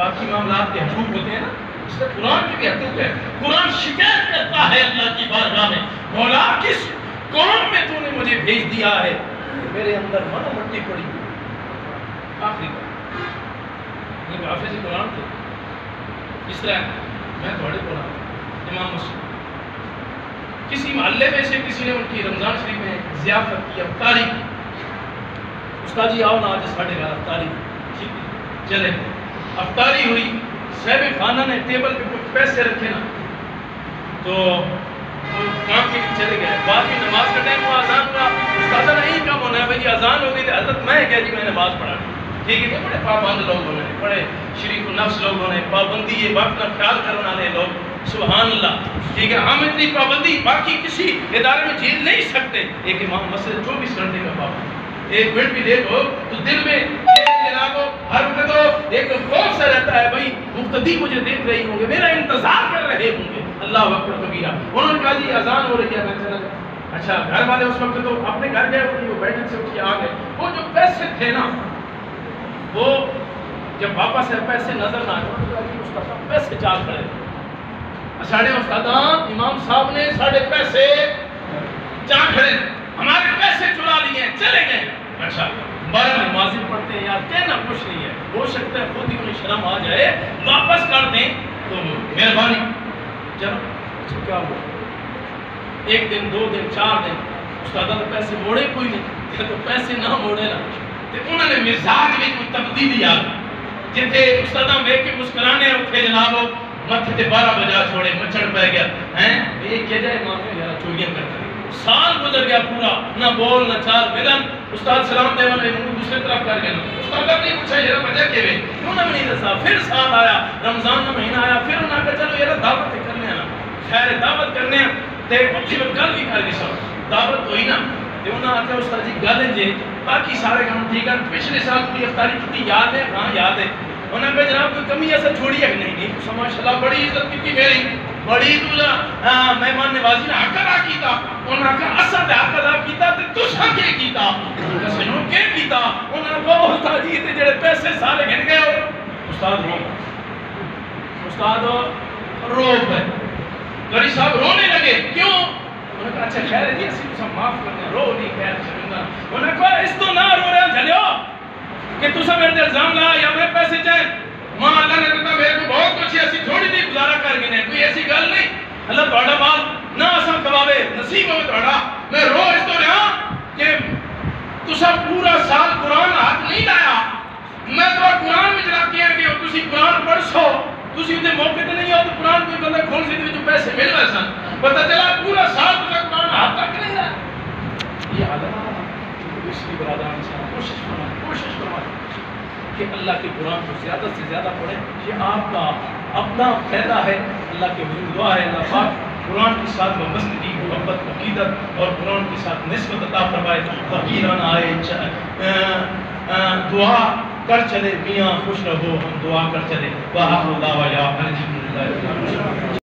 باقی معاملات کے حقوق ہوتے ہیں نا، اس سے قرآن کے بھی حقوق ہے۔ قرآن شکایت کرتا ہے اللہ کی بارگاہ میں، مولا کس قوم میں تو نے مجھے بھیج دیا ہے، میرے اندر من و مٹی پڑی۔ آخری بات یہ حافظ قرآن تھے، اس طرح میں تھوڑے قرآن امام مسلم کسی محلے میں سے کسی نے ان کی رمضان شریف میں ضیافت کی، افطاری کی، استاد جی آؤ نا آج ساڑھے گھر افطاری، ٹھیک ہے چلے افطاری ہوئی، صاحب خانہ نے ٹیبل پہ کچھ پیسے رکھے نا تو کام کے لیے چلے گئے، بعد میں نماز کا ٹائم ہوا، اذان ہوا، استاد نہیں کام ہونا ہے بھائی اذان ہو گئی تو حضرت میں کہہ جی میں نماز پڑھا ٹھیک ہے کہ بڑے پابند لوگ ہونے، بڑے شریف النفس لوگ ہونے، پابندی یہ وقت کا خیال کرنے والے لوگ، سبحان اللہ ٹھیک ہے، ہم اتنی پابندی باقی کسی ادارے میں جھیل نہیں سکتے۔ ایک امام مسجد 24 گھنٹے کا پابند، ایک منٹ بھی لیٹ ہو تو دل میں جناب ہر وقت ایک خوف سا رہتا ہے بھائی مقتدی مجھے دیکھ رہی ہوں گے، میرا انتظار کر رہے ہوں گے، اللہ اکبر کبیرہ۔ انہوں نے کہا جی اذان ہو رہی ہے، میں چلا گیا۔ اچھا گھر والے اس وقت تو اپنے گھر گئے ہوئے، وہ بیٹھک سے اٹھ کے آ گئے، وہ جو پیسے تھے نا وہ جب واپس ہے پیسے نظر نہ آئے، استاد پیسے چار کھڑے، ساڑھے استادان امام صاحب نے ساڑھے پیسے چار کھڑے، ہمارے پیسے چرا لیے ہیں، چلے گئے۔ اچھا بارہ نمازی پڑھتے ہیں یار، کہنا کچھ نہیں ہے، ہو سکتا ہے خود ہی انہیں شرم آ جائے، واپس کر دیں تو مہربانی۔ چلو کیا ہوا، ایک دن دو دن چار دن استادہ تو پیسے موڑے کوئی نہیں، تو پیسے نہ موڑے نا تو انہوں نے مزاج میں کوئی تبدیلی آ گئی، جتنے استادہ میں کے مسکرانے اٹھے جناب متھے تے 12 بجا چھوڑے، مچھڑ پہ گیا ہیں یہ کیا جائے ماں یار چوریاں کرتا ہے۔ سال گزر گیا پورا، نہ بول نہ چال ملن، استاد سلام دے والے منہ دوسرے طرف کر گئے، استاد نے پوچھا یہ وجہ کیا ہے، انہوں نے نہیں دسا۔ پھر سال آیا، رمضان کا مہینہ آیا، پھر انہوں نے کہا چلو یہ دعوت کرنے ہیں نا، خیر دعوت کرنے ہیں تے کچھ گل بھی کر کے سب دعوت ہوئی نا تے انہوں نے کہا استاد جی گل جی باقی سارے کام ٹھیک ہے، پچھلے سال پوری افطاری کی یاد ہے؟ ہاں یاد ہے۔ انہوں نے کہا جناب کوئی کمی ایسا چھوڑی ہے کہ نہیں؟ نہیں تو ماشاءاللہ بڑی عزت کی میری، بڑی تو مہمان نوازی نے حق ادا کیتا۔ انہوں نے کہا اساں تے حق ادا کیتا تے تساں کی کیتا؟ سنو کی کیتا؟ انہوں نے کہا استاد جی تے جڑے پیسے سارے گن گئے ہو۔ استاد رو پے، قاری صاحب رونے لگے، کیوں؟ انہوں نے کہا اچھا خیر ہے جی اسی تساں معاف کرنے، رو نہیں خیر شرمندہ۔ انہوں نے کہا اس تو نہ رو رہے جھلیو کہ تساں میرے تے الزام لا یا میں پیسے چاہے، ماں اللہ نے کہا میرے کو بہت کچھ ایسی تھوڑی دی گزارا کر گئے، کوئی ایسی گل نہیں، اللہ تہاڈا مال نہ اساں کھواوے، نصیب ہوے تہاڈا۔ میں رو اس تو رہا کہ تساں پورا سال قرآن ہاتھ نہیں لایا، میں تو قرآن وچ رکھ کے کہ تسی قرآن پڑھ سو، تسی تے موقع تے نہیں ہو تو قرآن کوئی بندہ کھول سی تے پیسے مل رہے سن، پتہ چلا پورا سال تساں قرآن ہاتھ تک نہیں لایا۔ یہ حالت اس کی برادران انسان کوشش فرمائے کہ اللہ کے قرآن کو زیادہ سے زیادہ پڑھیں، یہ آپ کا اپنا فائدہ ہے۔ اللہ کے حضور دعا ہے اللہ پاک قرآن کے ساتھ وابستگی، محبت، عقیدت اور قرآن کے ساتھ نسبت عطا فرمائے۔ فقیران آئے دعا کر چلے، میاں خوش رہو ہم دعا کر چلے۔ وآخر دعوانا الحمدللہ۔